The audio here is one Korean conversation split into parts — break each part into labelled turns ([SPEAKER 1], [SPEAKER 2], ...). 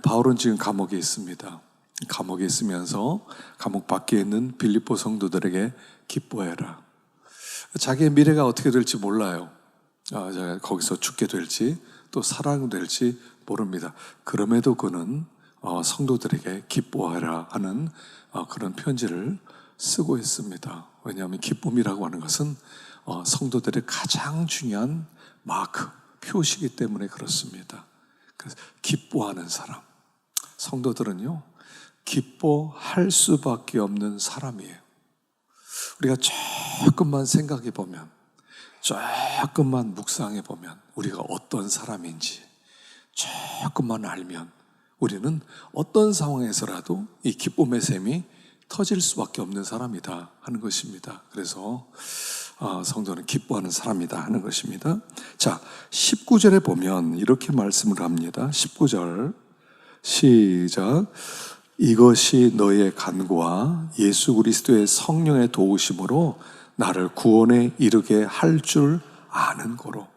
[SPEAKER 1] 바울은 지금 감옥에 있습니다. 감옥에 있으면서 감옥 밖에 있는 빌립보 성도들에게 기뻐해라. 자기의 미래가 어떻게 될지 몰라요. 거기서 죽게 될지 또 사랑될지 모릅니다. 그럼에도 그는 성도들에게 기뻐하라 하는 그런 편지를 쓰고 있습니다. 왜냐하면 기쁨이라고 하는 것은 성도들의 가장 중요한 마크, 표시이기 때문에 그렇습니다. 그래서 기뻐하는 사람, 성도들은요 기뻐할 수밖에 없는 사람이에요. 우리가 조금만 생각해 보면, 조금만 묵상해 보면 우리가 어떤 사람인지 조금만 알면 우리는 어떤 상황에서라도 이 기쁨의 샘이 터질 수밖에 없는 사람이다 하는 것입니다. 그래서 성도는 기뻐하는 사람이다 하는 것입니다. 자, 19절에 보면 이렇게 말씀을 합니다. 19절 시작. 이것이 너의 간구와 예수 그리스도의 성령의 도우심으로 나를 구원에 이르게 할 줄 아는 거로.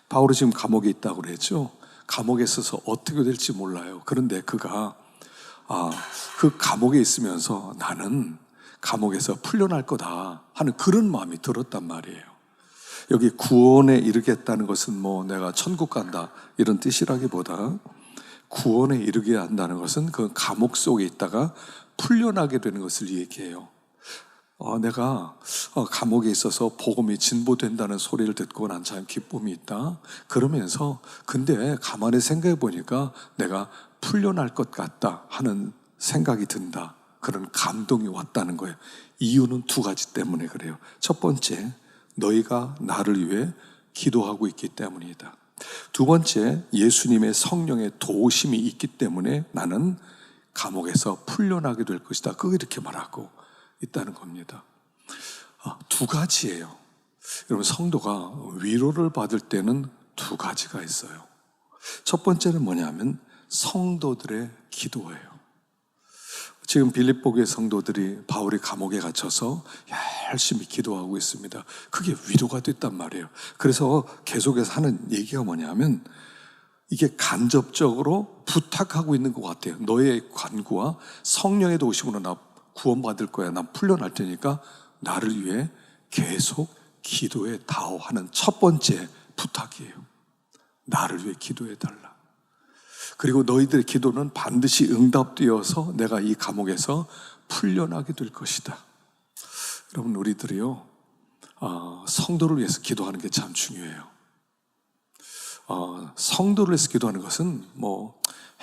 [SPEAKER 1] 바울이 지금 감옥에 있다고 그랬죠. 감옥에 있어서 어떻게 될지 몰라요. 그런데 그가 그 감옥에 있으면서 나는 감옥에서 풀려날 거다 하는 그런 마음이 들었단 말이에요. 여기 구원에 이르겠다는 것은 내가 천국 간다 이런 뜻이라기보다 구원에 이르게 한다는 것은 그 감옥 속에 있다가 풀려나게 되는 것을 얘기해요. 내가 감옥에 있어서 복음이 진보된다는 소리를 듣고 난 참 기쁨이 있다. 그러면서 근데 가만히 생각해 보니까 내가 풀려날 것 같다 하는 생각이 든다. 그런 감동이 왔다는 거예요. 이유는 두 가지 때문에 그래요. 첫 번째, 너희가 나를 위해 기도하고 있기 때문이다. 두 번째, 예수님의 성령의 도우심이 있기 때문에 나는 감옥에서 풀려나게 될 것이다. 그거 이렇게 말하고 있다는 겁니다. 두 가지예요. 여러분, 성도가 위로를 받을 때는 두 가지가 있어요. 첫 번째는 뭐냐면 성도들의 기도예요. 지금 빌립보교의 성도들이 바울이 감옥에 갇혀서 열심히 기도하고 있습니다. 그게 위로가 됐단 말이에요. 그래서 계속해서 하는 얘기가 뭐냐면 이게 간접적으로 부탁하고 있는 것 같아요. 너의 간구와 성령의 도우심으로 나 구원받을 거야. 난 풀려날 테니까 나를 위해 계속 기도해 다오 하는 첫 번째 부탁이에요. 나를 위해 기도해 달라. 그리고 너희들의 기도는 반드시 응답되어서 내가 이 감옥에서 풀려나게 될 것이다. 여러분, 우리들이요 성도를 위해서 기도하는 게 참 중요해요. 성도를 위해서 기도하는 것은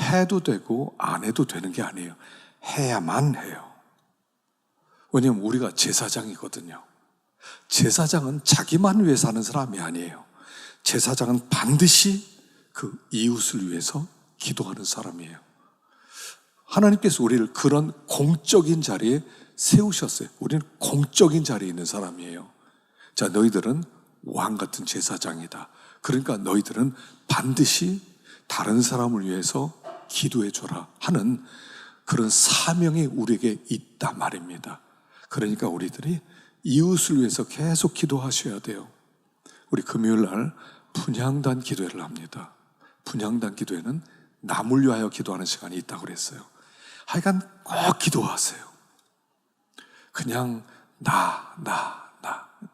[SPEAKER 1] 해도 되고 안 해도 되는 게 아니에요. 해야만 해요. 왜냐하면 우리가 제사장이거든요. 제사장은 자기만 위해서 하는 사람이 아니에요. 제사장은 반드시 그 이웃을 위해서 기도하는 사람이에요. 하나님께서 우리를 그런 공적인 자리에 세우셨어요. 우리는 공적인 자리에 있는 사람이에요. 자, 너희들은 왕 같은 제사장이다. 그러니까 너희들은 반드시 다른 사람을 위해서 기도해 줘라 하는 그런 사명이 우리에게 있단 말입니다. 그러니까 우리들이 이웃을 위해서 계속 기도하셔야 돼요. 우리 금요일 날 분향단 기도회를 합니다. 분향단 기도회는 남을 위하여 기도하는 시간이 있다고 그랬어요. 하여간 꼭 기도하세요. 그냥 나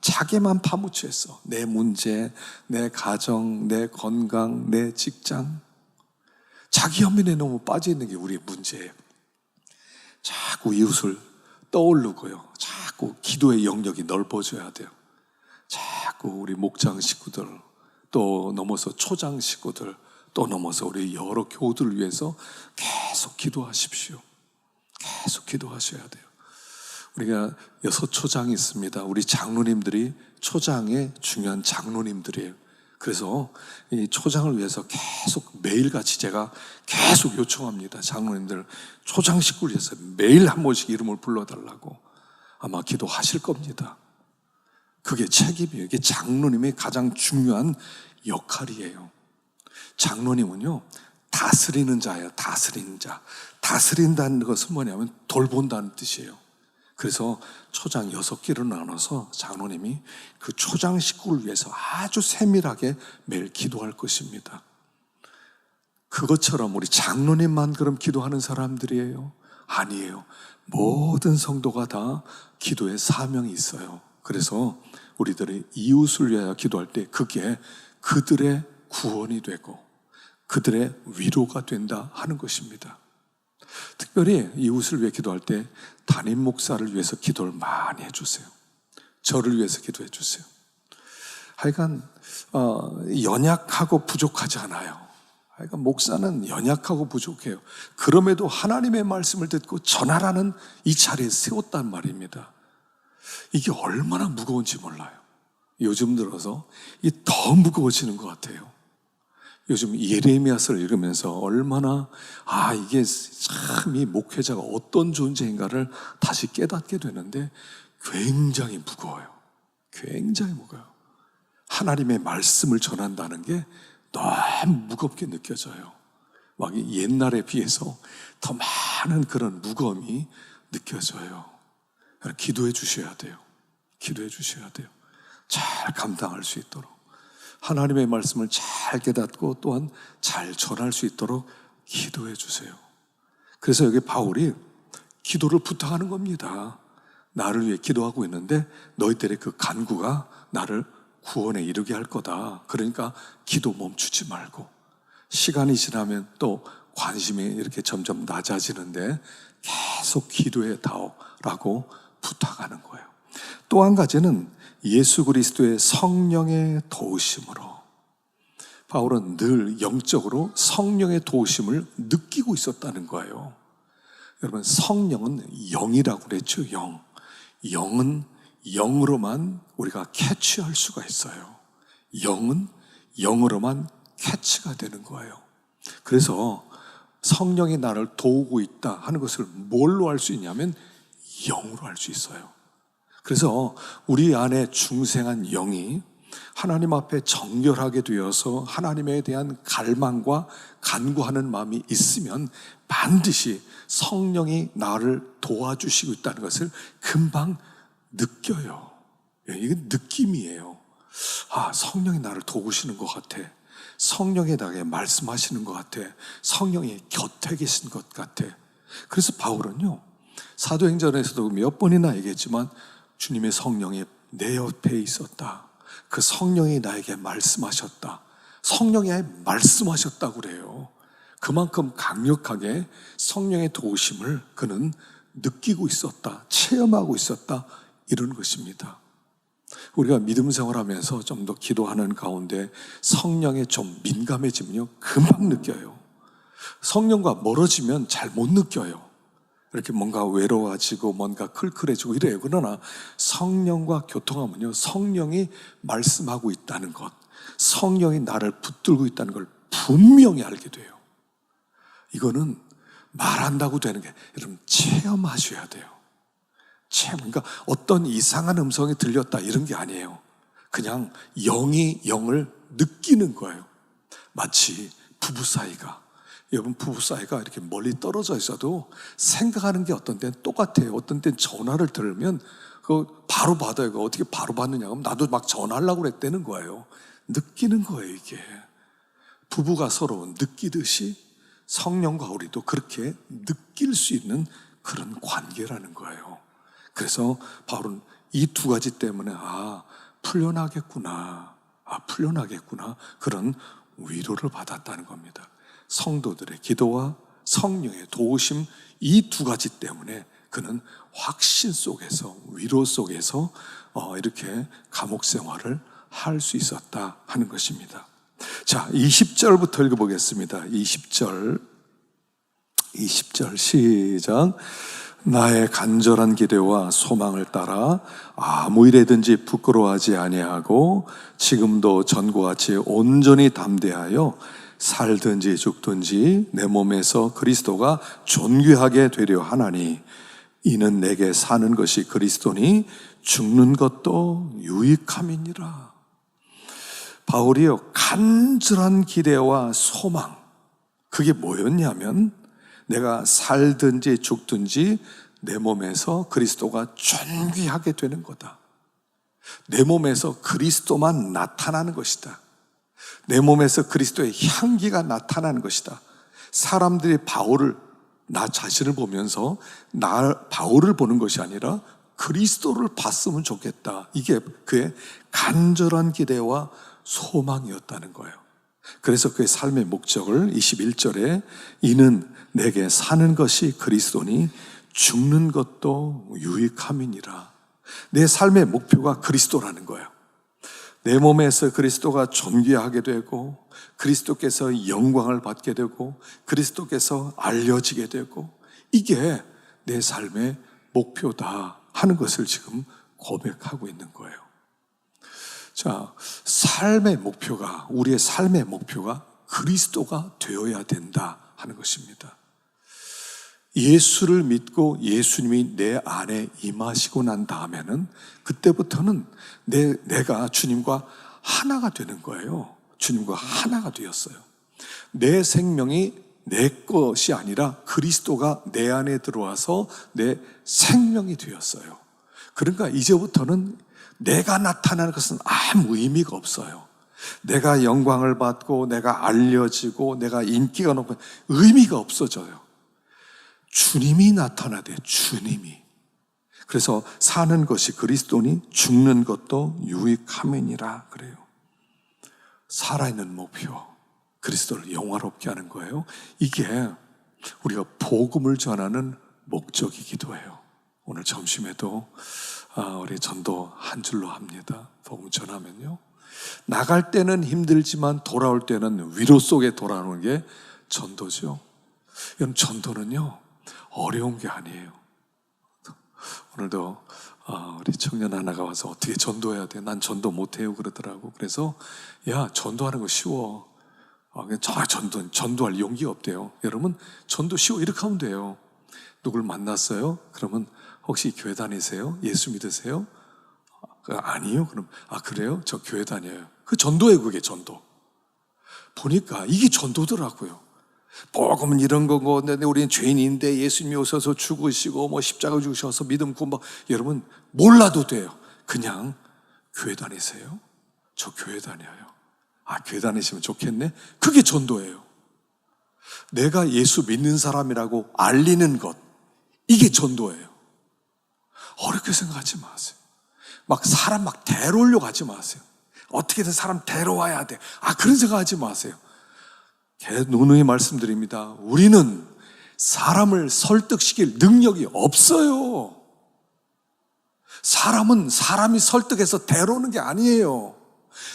[SPEAKER 1] 자기만 파묻혀 있어. 내 문제, 내 가정, 내 건강, 내 직장. 자기 연민에 너무 빠져있는 게 우리의 문제예요. 자꾸 이웃을 떠오르고요. 자꾸 기도의 영역이 넓어져야 돼요. 자꾸 우리 목장 식구들, 또 넘어서 초장 식구들, 또 넘어서 우리 여러 교우들을 위해서 계속 기도하십시오. 계속 기도하셔야 돼요. 우리가 6초장이 있습니다. 우리 장로님들이 초장의 중요한 장로님들이에요. 그래서 이 초장을 위해서 계속 매일같이 제가 계속 요청합니다. 장로님들 초장 식구를 위해서 매일 한 번씩 이름을 불러달라고. 아마 기도하실 겁니다. 그게 책임이에요. 이게 장로님의 가장 중요한 역할이에요. 장로님은요 다스리는 자예요. 다스리는 자. 다스린다는 것은 뭐냐면 돌본다는 뜻이에요. 그래서 초장 6개로 나눠서 장로님이 그 초장 식구를 위해서 아주 세밀하게 매일 기도할 것입니다. 그것처럼 우리 장로님만 그럼 기도하는 사람들이에요? 아니에요. 모든 성도가 다 기도의 사명이 있어요. 그래서 우리들이 이웃을 위하여 기도할 때 그게 그들의 구원이 되고 그들의 위로가 된다 하는 것입니다. 특별히 이웃을 위해 기도할 때 담임 목사를 위해서 기도를 많이 해주세요. 저를 위해서 기도해 주세요. 하여간 연약하고 부족하지 않아요. 하여간 목사는 연약하고 부족해요. 그럼에도 하나님의 말씀을 듣고 전하라는 이 자리에 세웠단 말입니다. 이게 얼마나 무거운지 몰라요. 요즘 들어서 이게 더 무거워지는 것 같아요. 요즘 예레미야서를 읽으면서 얼마나 이게 참 이 목회자가 어떤 존재인가를 다시 깨닫게 되는데 굉장히 무거워요. 굉장히 무거워요. 하나님의 말씀을 전한다는 게 너무 무겁게 느껴져요. 막 옛날에 비해서 더 많은 그런 무거움이 느껴져요. 기도해 주셔야 돼요. 기도해 주셔야 돼요. 잘 감당할 수 있도록. 하나님의 말씀을 잘 깨닫고 또한 잘 전할 수 있도록 기도해 주세요. 그래서 여기 바울이 기도를 부탁하는 겁니다. 나를 위해 기도하고 있는데 너희들의 그 간구가 나를 구원에 이르게 할 거다. 그러니까 기도 멈추지 말고 시간이 지나면 또 관심이 이렇게 점점 낮아지는데 계속 기도해 다오라고 부탁하는 거예요. 또 한 가지는 예수 그리스도의 성령의 도우심으로 바울은 늘 영적으로 성령의 도우심을 느끼고 있었다는 거예요. 여러분 성령은 영이라고 그랬죠. 영은 영으로만 우리가 캐치할 수가 있어요. 영은 영으로만 캐치가 되는 거예요. 그래서 성령이 나를 도우고 있다 하는 것을 뭘로 알 수 있냐면 영으로 알 수 있어요. 그래서 우리 안에 중생한 영이 하나님 앞에 정결하게 되어서 하나님에 대한 갈망과 간구하는 마음이 있으면 반드시 성령이 나를 도와주시고 있다는 것을 금방 느껴요. 이게 느낌이에요. 성령이 나를 도우시는 것 같아. 성령이 나에게 말씀하시는 것 같아. 성령이 곁에 계신 것 같아. 그래서 바울은요, 사도행전에서도 몇 번이나 얘기했지만 주님의 성령이 내 옆에 있었다. 그 성령이 나에게 말씀하셨다. 성령이 말씀하셨다고 그래요. 그만큼 강력하게 성령의 도우심을 그는 느끼고 있었다. 체험하고 있었다. 이런 것입니다. 우리가 믿음 생활하면서 좀 더 기도하는 가운데 성령에 좀 민감해지면요, 금방 느껴요. 성령과 멀어지면 잘 못 느껴요. 이렇게 뭔가 외로워지고 뭔가 클클해지고 이래요. 그러나 성령과 교통하면요, 성령이 말씀하고 있다는 것, 성령이 나를 붙들고 있다는 걸 분명히 알게 돼요. 이거는 말한다고 되는 게 여러분 체험하셔야 돼요. 그러니까 어떤 이상한 음성이 들렸다 이런 게 아니에요. 그냥 영이 영을 느끼는 거예요. 마치 부부 사이가, 여러분 부부 사이가 이렇게 멀리 떨어져 있어도 생각하는 게 어떤 때는 똑같아요. 어떤 때는 전화를 들으면 그거 바로 받아요. 그거 어떻게 바로 받느냐 그럼 나도 막 전화하려고 그랬다는 거예요. 느끼는 거예요. 이게 부부가 서로 느끼듯이 성령과 우리도 그렇게 느낄 수 있는 그런 관계라는 거예요. 그래서 바울은 이 두 가지 때문에 풀려나겠구나 그런 위로를 받았다는 겁니다. 성도들의 기도와 성령의 도우심, 이 두 가지 때문에 그는 확신 속에서, 위로 속에서 이렇게 감옥 생활을 할 수 있었다 하는 것입니다. 자, 20절부터 읽어보겠습니다. 20절 시작. 나의 간절한 기대와 소망을 따라 아무 일에든지 부끄러워하지 아니하고 지금도 전과 같이 온전히 담대하여 살든지 죽든지 내 몸에서 그리스도가 존귀하게 되려 하나니 이는 내게 사는 것이 그리스도니 죽는 것도 유익함이니라. 바울이요, 간절한 기대와 소망, 그게 뭐였냐면 내가 살든지 죽든지 내 몸에서 그리스도가 존귀하게 되는 거다. 내 몸에서 그리스도만 나타나는 것이다. 내 몸에서 그리스도의 향기가 나타나는 것이다. 사람들이 나 자신을 보면서 바울을 보는 것이 아니라 그리스도를 봤으면 좋겠다. 이게 그의 간절한 기대와 소망이었다는 거예요. 그래서 그의 삶의 목적을 21절에 이는 내게 사는 것이 그리스도니 죽는 것도 유익함이니라. 내 삶의 목표가 그리스도라는 거예요. 내 몸에서 그리스도가 존귀하게 되고 그리스도께서 영광을 받게 되고 그리스도께서 알려지게 되고 이게 내 삶의 목표다 하는 것을 지금 고백하고 있는 거예요. 자, 우리의 삶의 목표가 그리스도가 되어야 된다 하는 것입니다. 예수를 믿고 예수님이 내 안에 임하시고 난 다음에는 그때부터는 내가 주님과 하나가 되는 거예요. 주님과 하나가 되었어요. 내 생명이 내 것이 아니라 그리스도가 내 안에 들어와서 내 생명이 되었어요. 그러니까 이제부터는 내가 나타나는 것은 아무 의미가 없어요. 내가 영광을 받고 내가 알려지고 내가 인기가 높고 의미가 없어져요. 주님이 나타나되 주님이. 그래서 사는 것이 그리스도니 죽는 것도 유익함이니라 그래요. 살아있는 목표, 그리스도를 영화롭게 하는 거예요. 이게 우리가 복음을 전하는 목적이기도 해요. 오늘 점심에도 우리 전도 한 줄로 합니다. 복음 전하면요, 나갈 때는 힘들지만 돌아올 때는 위로 속에 돌아오는 게 전도죠. 여러분, 전도는요 어려운 게 아니에요. 오늘도 우리 청년 하나가 와서 어떻게 전도해야 돼? 난 전도 못해요 그러더라고. 그래서 야, 전도하는 거 쉬워. 전도할 용기가 없대요. 여러분, 전도 쉬워 이렇게 하면 돼요. 누굴 만났어요? 그러면 혹시 교회 다니세요? 예수 믿으세요? 아니요? 그럼 그래요? 저 교회 다녀요. 그 전도예요. 그게 전도. 보니까 이게 전도더라고요. 복음은 이런 거고, 우리는 죄인인데 예수님이 오셔서 죽으시고 십자가 죽으셔서 믿음 구원. 여러분, 몰라도 돼요. 그냥 교회 다니세요? 저 교회 다녀요. 교회 다니시면 좋겠네. 그게 전도예요. 내가 예수 믿는 사람이라고 알리는 것, 이게 전도예요. 어렵게 생각하지 마세요. 사람 데려오려고 하지 마세요. 어떻게든 사람 데려와야 돼. 그런 생각하지 마세요. 누누이 말씀드립니다. 우리는 사람을 설득시킬 능력이 없어요. 사람은 사람이 설득해서 데려오는 게 아니에요.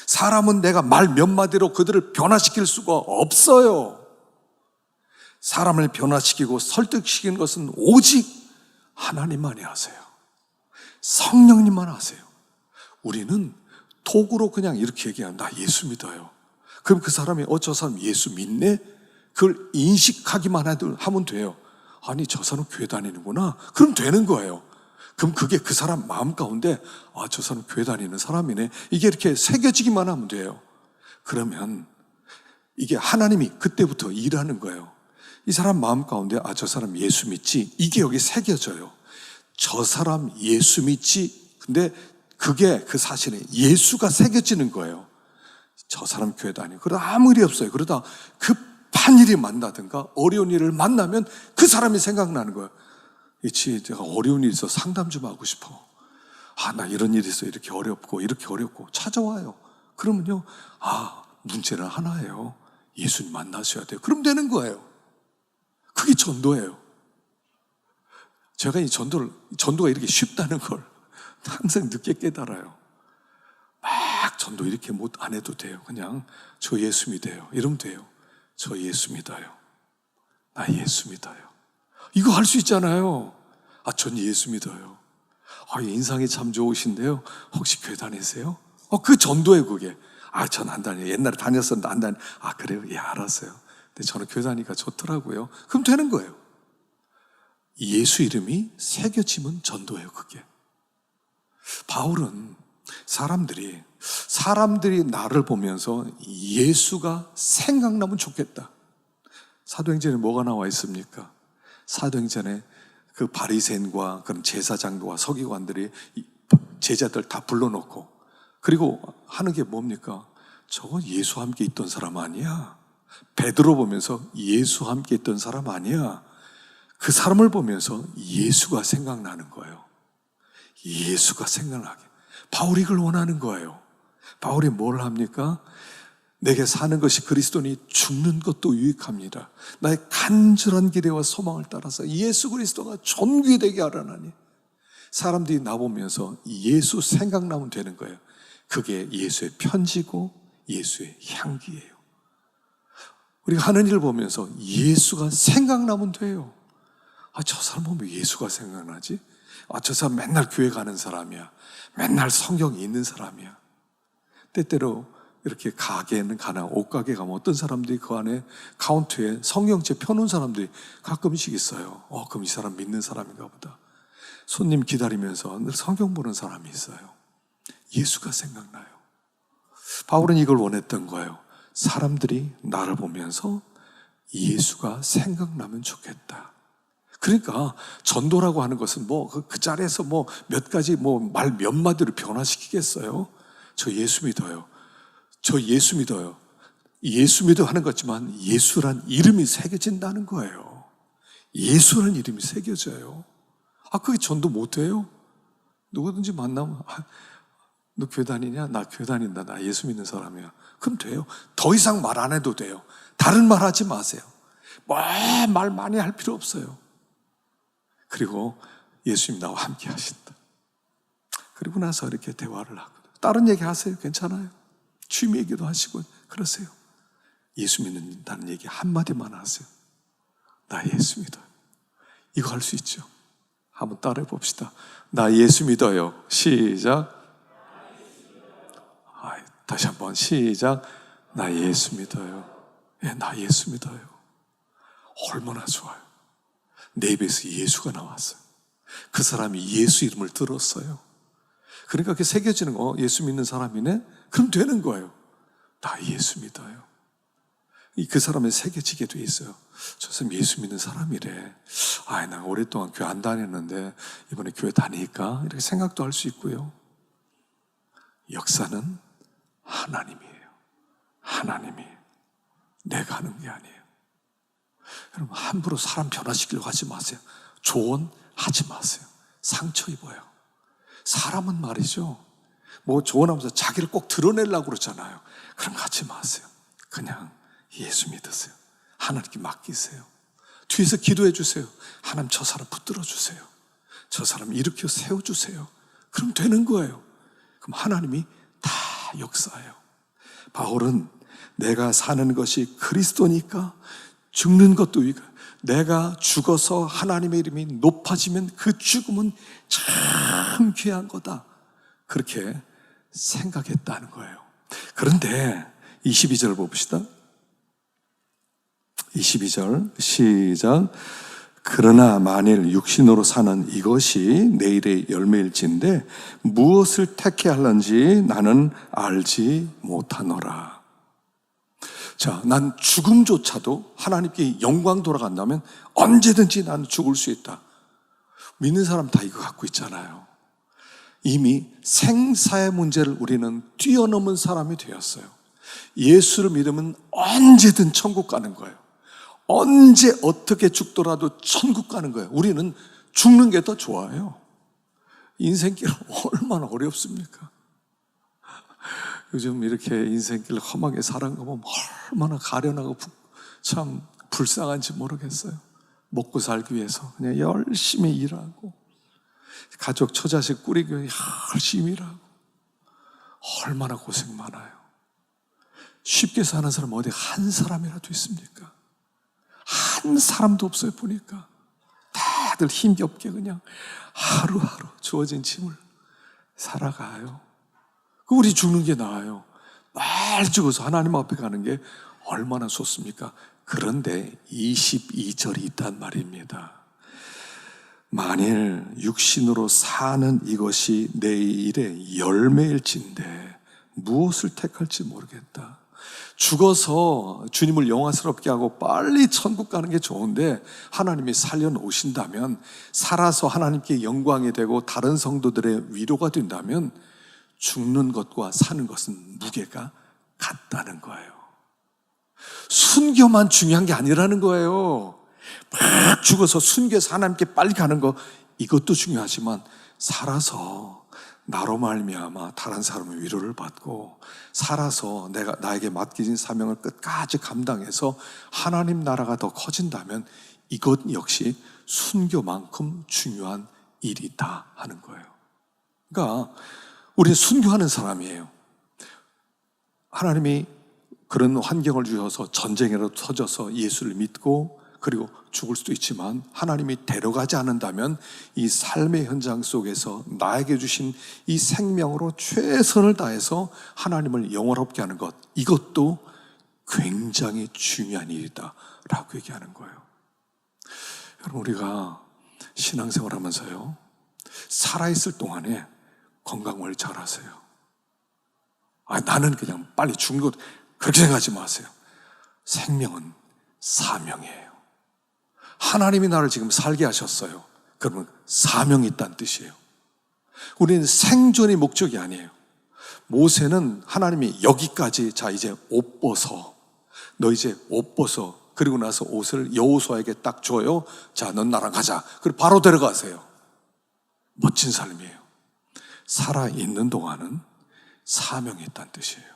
[SPEAKER 1] 사람은 내가 말 몇 마디로 그들을 변화시킬 수가 없어요. 사람을 변화시키고 설득시키는 것은 오직 하나님만이 하세요. 성령님만 하세요. 우리는 톡으로 그냥 이렇게 얘기하면 나 예수 믿어요. 그럼 그 사람이 저 사람 예수 믿네? 그걸 인식하기만 하면 돼요. 저 사람 교회 다니는구나. 그럼 되는 거예요. 그럼 그게 그 사람 마음 가운데 저 사람 교회 다니는 사람이네. 이게 이렇게 새겨지기만 하면 돼요. 그러면 이게 하나님이 그때부터 일하는 거예요. 이 사람 마음 가운데 저 사람 예수 믿지? 이게 여기 새겨져요. 저 사람 예수 믿지? 근데 그게 그 사실에 예수가 새겨지는 거예요. 저 사람 교회 다니고. 그러다 아무 일이 없어요. 그러다 급한 일이 만나든가 어려운 일을 만나면 그 사람이 생각나는 거예요. 제가 어려운 일이 있어 상담 좀 하고 싶어. 나 이런 일이 있어. 이렇게 어렵고 찾아와요. 그러면요, 문제는 하나예요. 예수님 만나셔야 돼요. 그럼 되는 거예요. 그게 전도예요. 제가 이 전도가 이렇게 쉽다는 걸 항상 늦게 깨달아요. 전도 이렇게 안 해도 돼요. 그냥 저 예수 믿어요. 이러면 돼요. 저 예수 믿어요. 나 예수 믿어요. 이거 할 수 있잖아요. 전 예수 믿어요. 인상이 참 좋으신데요. 혹시 교회 다니세요? 그 전도예요, 그게. 전 안 다녀요. 옛날에 다녔었는데 안 다녀요. 그래요? 예, 알았어요. 근데 저는 교회 다니니까 좋더라고요. 그럼 되는 거예요. 예수 이름이 새겨지면 전도예요, 그게. 바울은 사람들이 나를 보면서 예수가 생각나면 좋겠다. 사도행전에 뭐가 나와 있습니까? 사도행전에 그 바리새인과 그런 제사장과 서기관들이 제자들 다 불러놓고 그리고 하는 게 뭡니까? 저건 예수와 함께 있던 사람 아니야? 베드로 보면서 예수와 함께 있던 사람 아니야. 그 사람을 보면서 예수가 생각나는 거예요. 예수가 생각나게. 바울이 그걸 원하는 거예요. 바울이 뭘 합니까? 내게 사는 것이 그리스도니 죽는 것도 유익합니다. 나의 간절한 기대와 소망을 따라서 예수 그리스도가 존귀되게 하라나니. 사람들이 나보면서 예수 생각나면 되는 거예요. 그게 예수의 편지고 예수의 향기예요. 우리가 하는 일을 보면서 예수가 생각나면 돼요. 저 사람 보면 예수가 생각나지? 저 사람 맨날 교회 가는 사람이야. 맨날 성경이 있는 사람이야. 때때로 이렇게 가게는 가나 옷가게 가면 어떤 사람들이 그 안에 카운트에 성경책 펴놓은 사람들이 가끔씩 있어요. 그럼 이 사람 믿는 사람인가 보다. 손님 기다리면서 늘 성경 보는 사람이 있어요. 예수가 생각나요. 바울은 이걸 원했던 거예요. 사람들이 나를 보면서 예수가 생각나면 좋겠다. 그러니까 전도라고 하는 것은 그 자리에서 몇 가지 말 몇 마디로 변화시키겠어요? 저 예수 믿어요. 저 예수 믿어요. 예수 믿어 하는 거지만 예수란 이름이 새겨진다는 거예요. 예수란 이름이 새겨져요. 그게 전도 못해요? 누구든지 만나면 너 교회 다니냐? 나 교회 다닌다. 나 예수 믿는 사람이야. 그럼 돼요. 더 이상 말 안 해도 돼요. 다른 말 하지 마세요. 말 많이 할 필요 없어요. 그리고 예수님 나와 함께 하신다. 그리고 나서 이렇게 대화를 하거든요. 다른 얘기 하세요. 괜찮아요. 취미 얘기도 하시고 그러세요. 예수 믿는다는 얘기 한마디만 하세요. 나 예수 믿어요. 이거 할 수 있죠. 한번 따라해 봅시다. 나 예수 믿어요. 시작. 다시 한번 시작. 나 예수 믿어요. 나 예수 믿어요. 얼마나 좋아요. 내 입에서 예수가 나왔어요. 그 사람이 예수 이름을 들었어요. 그러니까 그게 새겨지는 거, 예수 믿는 사람이네? 그럼 되는 거예요. 나 예수 믿어요. 그 사람에 새겨지게 돼 있어요. 저 사람 예수 믿는 사람이래. 나 오랫동안 교회 안 다녔는데 이번에 교회 다니니까 이렇게 생각도 할 수 있고요. 역사는 하나님이에요. 하나님이. 내가 하는 게 아니에요. 여러분 함부로 사람 변화시키려고 하지 마세요. 조언하지 마세요. 상처 입어요. 사람은 말이죠. 조언하면서 자기를 꼭 드러내려고 그러잖아요. 그럼 하지 마세요. 그냥 예수 믿으세요. 하나님께 맡기세요. 뒤에서 기도해 주세요. 하나님 저 사람 붙들어 주세요. 저 사람 일으켜 세워주세요. 그럼 되는 거예요. 그럼 하나님이 다 역사해요. 바울은 내가 사는 것이 그리스도니까 죽는 것도 위가. 내가 죽어서 하나님의 이름이 높아지면 그 죽음은 참 귀한 거다. 그렇게 생각했다는 거예요. 그런데 22절 봅시다. 22절 시작. 그러나 만일 육신으로 사는 이것이 내일의 열매일진데 무엇을 택해야 할는지 나는 알지 못하노라. 자, 난 죽음조차도 하나님께 영광 돌아간다면 언제든지 난 죽을 수 있다. 믿는 사람 다 이거 갖고 있잖아요. 이미 생사의 문제를 우리는 뛰어넘은 사람이 되었어요. 예수를 믿으면 언제든 천국 가는 거예요. 언제 어떻게 죽더라도 천국 가는 거예요. 우리는 죽는 게 더 좋아요. 인생길 얼마나 어렵습니까? 요즘 이렇게 인생길 험하게 살아간 거 보면 얼마나 가련하고 참 불쌍한지 모르겠어요. 먹고 살기 위해서 그냥 열심히 일하고 가족 처자식 꾸리기 위해 열심히 일하고 얼마나 고생 많아요. 쉽게 사는 사람 어디 한 사람이라도 있습니까? 한 사람도 없어요. 보니까 다들 힘겹게 그냥 하루하루 주어진 짐을 살아가요. 우리 죽는 게 나아요. 말 죽어서 하나님 앞에 가는 게 얼마나 좋습니까? 그런데 22절이 있단 말입니다. 만일 육신으로 사는 이것이 내일의 열매일진데 무엇을 택할지 모르겠다. 죽어서 주님을 영화스럽게 하고 빨리 천국 가는 게 좋은데 하나님이 살려놓으신다면, 살아서 하나님께 영광이 되고 다른 성도들의 위로가 된다면 죽는 것과 사는 것은 무게가 같다는 거예요. 순교만 중요한 게 아니라는 거예요. 막 죽어서 순교해서 하나님께 빨리 가는 거, 이것도 중요하지만 살아서 나로 말미암아 다른 사람의 위로를 받고, 살아서 나에게 맡겨진 사명을 끝까지 감당해서 하나님 나라가 더 커진다면 이것 역시 순교만큼 중요한 일이다 하는 거예요. 그러니까 우리는 순교하는 사람이에요. 하나님이 그런 환경을 주셔서 전쟁이라도 터져서 예수를 믿고 그리고 죽을 수도 있지만, 하나님이 데려가지 않는다면 이 삶의 현장 속에서 나에게 주신 이 생명으로 최선을 다해서 하나님을 영원롭게 하는 것, 이것도 굉장히 중요한 일이다 라고 얘기하는 거예요. 여러분, 우리가 신앙생활 하면서요, 살아있을 동안에 건강관리 잘 하세요. 나는 그냥 빨리 죽는 것, 그렇게 생각하지 마세요. 생명은 사명이에요. 하나님이 나를 지금 살게 하셨어요. 그러면 사명이 있다는 뜻이에요. 우리는 생존이 목적이 아니에요. 모세는 하나님이 여기까지, 자 이제 옷 벗어, 너 이제 옷 벗어, 그리고 나서 옷을 여호수아에게 딱 줘요. 자, 넌 나랑 가자. 그리고 바로 데려가세요. 멋진 삶이에요. 살아있는 동안은 사명이 있다는 뜻이에요.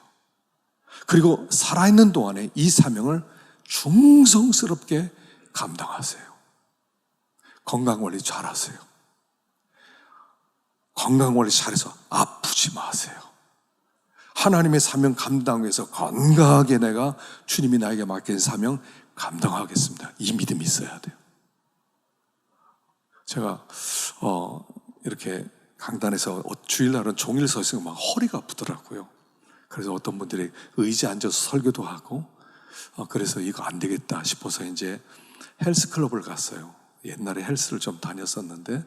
[SPEAKER 1] 그리고 살아있는 동안에 이 사명을 충성스럽게 감당하세요. 건강관리 잘하세요. 건강관리 잘해서 아프지 마세요. 하나님의 사명 감당 위해서 건강하게 내가 주님이 나에게 맡긴 사명 감당하겠습니다. 이 믿음이 있어야 돼요. 제가 이렇게 강단에서 주일날은 종일 서 있으면 막 허리가 아프더라고요. 그래서 어떤 분들이 의자에 앉아서 설교도 하고, 그래서 이거 안 되겠다 싶어서 이제 헬스클럽을 갔어요. 옛날에 헬스를 좀 다녔었는데,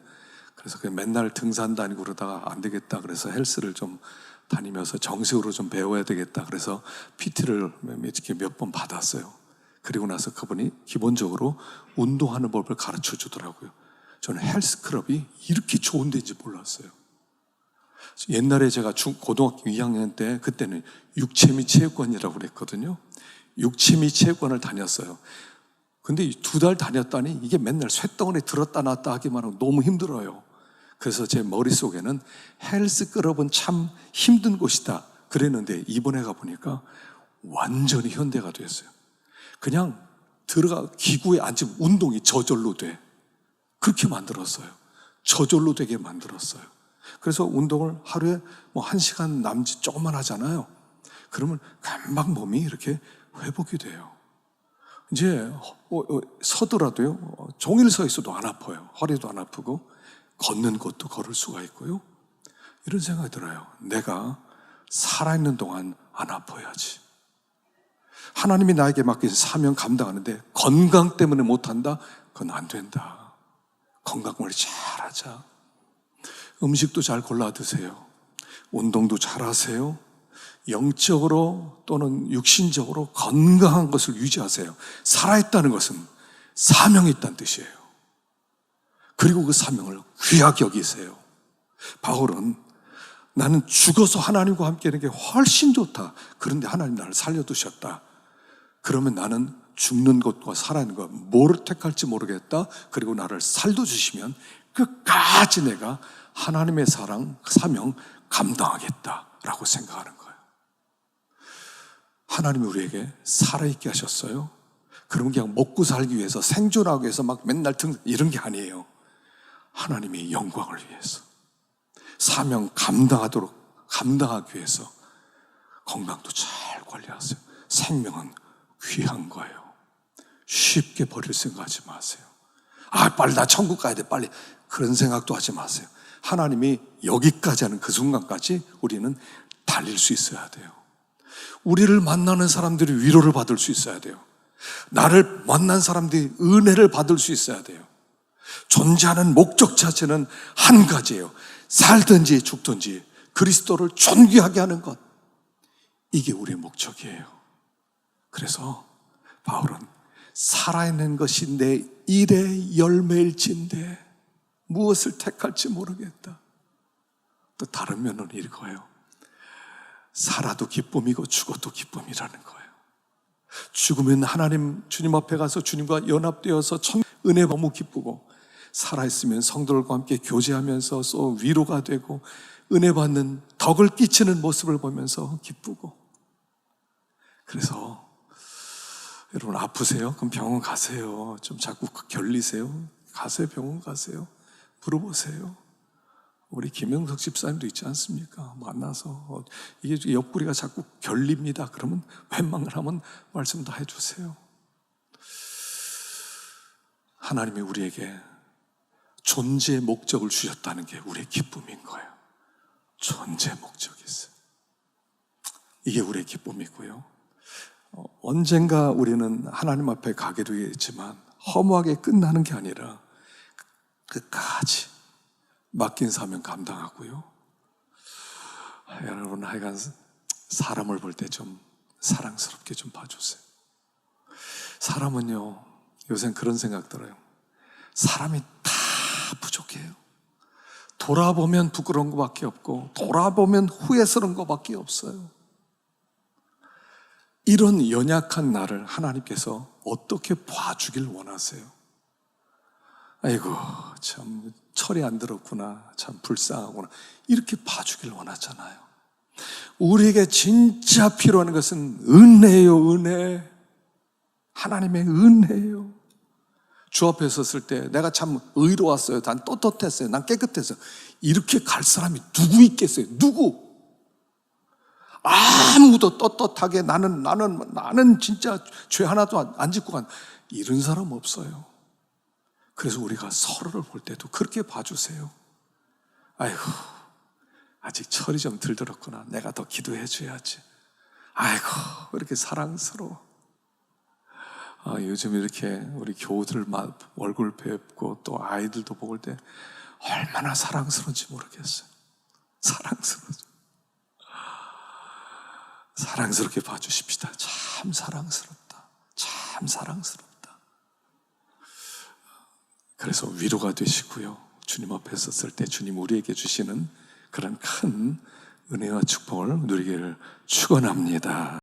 [SPEAKER 1] 그래서 맨날 등산 다니고 그러다가 안 되겠다 그래서 헬스를 좀 다니면서 정식으로 좀 배워야 되겠다 그래서 PT를 이렇게 몇 번 받았어요. 그리고 나서 그분이 기본적으로 운동하는 법을 가르쳐 주더라고요. 저는 헬스클럽이 이렇게 좋은 데인지 몰랐어요. 옛날에 제가 고등학교 2학년 때, 그때는 육체미 체육관이라고 그랬거든요. 육체미 체육관을 다녔어요. 근데 2달 다녔더니 이게 맨날 쇳덩어리 들었다 놨다 하기만 하고 너무 힘들어요. 그래서 제 머릿속에는 헬스클럽은 참 힘든 곳이다 그랬는데, 이번에 가보니까 완전히 현대가 됐어요. 그냥 들어가 기구에 앉으면 운동이 저절로 돼. 그렇게 만들었어요. 저절로 되게 만들었어요. 그래서 운동을 하루에 1시간 남짓 조금만 하잖아요. 그러면 금방 몸이 이렇게 회복이 돼요. 이제 서더라도요, 종일 서 있어도 안 아파요. 허리도 안 아프고 걷는 것도 걸을 수가 있고요. 이런 생각이 들어요. 내가 살아있는 동안 안 아파야지. 하나님이 나에게 맡긴 사명 감당하는데 건강 때문에 못한다? 그건 안 된다. 건강관리 잘하자. 음식도 잘 골라 드세요. 운동도 잘 하세요. 영적으로 또는 육신적으로 건강한 것을 유지하세요. 살아있다는 것은 사명이 있다는 뜻이에요. 그리고 그 사명을 귀하게 여기세요. 바울은 나는 죽어서 하나님과 함께 하는 게 훨씬 좋다. 그런데 하나님 나를 살려두셨다. 그러면 나는 죽는 것과 살아있는 것 뭐를 택할지 모르겠다. 그리고 나를 살려주시면 끝까지 내가 하나님의 사명 감당하겠다라고 생각하는 거예요. 하나님이 우리에게 살아있게 하셨어요. 그러면 그냥 먹고 살기 위해서, 생존하기 위해서 막 맨날 이런 게 아니에요. 하나님의 영광을 위해서, 사명 감당하기 위해서 건강도 잘 관리하세요. 생명은 귀한 거예요. 쉽게 버릴 생각하지 마세요. 빨리 나 천국 가야 돼, 빨리. 그런 생각도 하지 마세요. 하나님이 여기까지 하는 그 순간까지 우리는 달릴 수 있어야 돼요. 우리를 만나는 사람들이 위로를 받을 수 있어야 돼요. 나를 만난 사람들이 은혜를 받을 수 있어야 돼요. 존재하는 목적 자체는 한 가지예요. 살든지 죽든지 그리스도를 존귀하게 하는 것. 이게 우리의 목적이에요. 그래서 바울은 살아있는 것이 내 일의 열매일진데 무엇을 택할지 모르겠다. 또 다른 면은 이거예요. 살아도 기쁨이고 죽어도 기쁨이라는 거예요. 죽으면 하나님 주님 앞에 가서 주님과 연합되어서 은혜 너무 기쁘고, 살아있으면 성도들과 함께 교제하면서 또 위로가 되고 은혜 받는 덕을 끼치는 모습을 보면서 기쁘고. 그래서 여러분 아프세요? 그럼 병원 가세요. 좀 자꾸 결리세요? 가세요. 병원 가세요. 물어보세요. 우리 김영석 집사님도 있지 않습니까? 만나서 이게 옆구리가 자꾸 결립니다. 그러면 웬만하면 말씀 다 해주세요. 하나님이 우리에게 존재의 목적을 주셨다는 게 우리의 기쁨인 거예요. 존재의 목적이 있어요. 이게 우리의 기쁨이고요. 언젠가 우리는 하나님 앞에 가게 되겠지만 허무하게 끝나는 게 아니라 끝까지 맡긴 사명 감당하고요. 여러분 하여간 사람을 볼 때 좀 사랑스럽게 좀 봐주세요. 사람은요, 요새는 그런 생각 들어요. 사람이 다 부족해요. 돌아보면 부끄러운 것밖에 없고 돌아보면 후회스러운 것밖에 없어요. 이런 연약한 나를 하나님께서 어떻게 봐주길 원하세요? 아이고 참 철이 안 들었구나, 참 불쌍하구나, 이렇게 봐주길 원하잖아요. 우리에게 진짜 필요한 것은 은혜예요. 은혜. 하나님의 은혜예요. 주 앞에 섰을 때 내가 참 의로웠어요, 난 떳떳했어요, 난 깨끗했어요, 이렇게 갈 사람이 누구 있겠어요? 누구? 아무도 떳떳하게 나는 진짜 죄 하나도 안 짓고 간 이런 사람 없어요. 그래서 우리가 서로를 볼 때도 그렇게 봐주세요. 아이고 아직 철이 좀 덜 들었구나, 내가 더 기도해 줘야지. 아이고 왜 이렇게 사랑스러워. 요즘 이렇게 우리 교우들 얼굴 뵙고 또 아이들도 볼 때 얼마나 사랑스러운지 모르겠어요. 사랑스럽게 봐주십시다. 참 사랑스럽다. 참 사랑스럽다. 그래서 위로가 되시고요. 주님 앞에 섰을 때 주님 우리에게 주시는 그런 큰 은혜와 축복을 누리기를 축원합니다.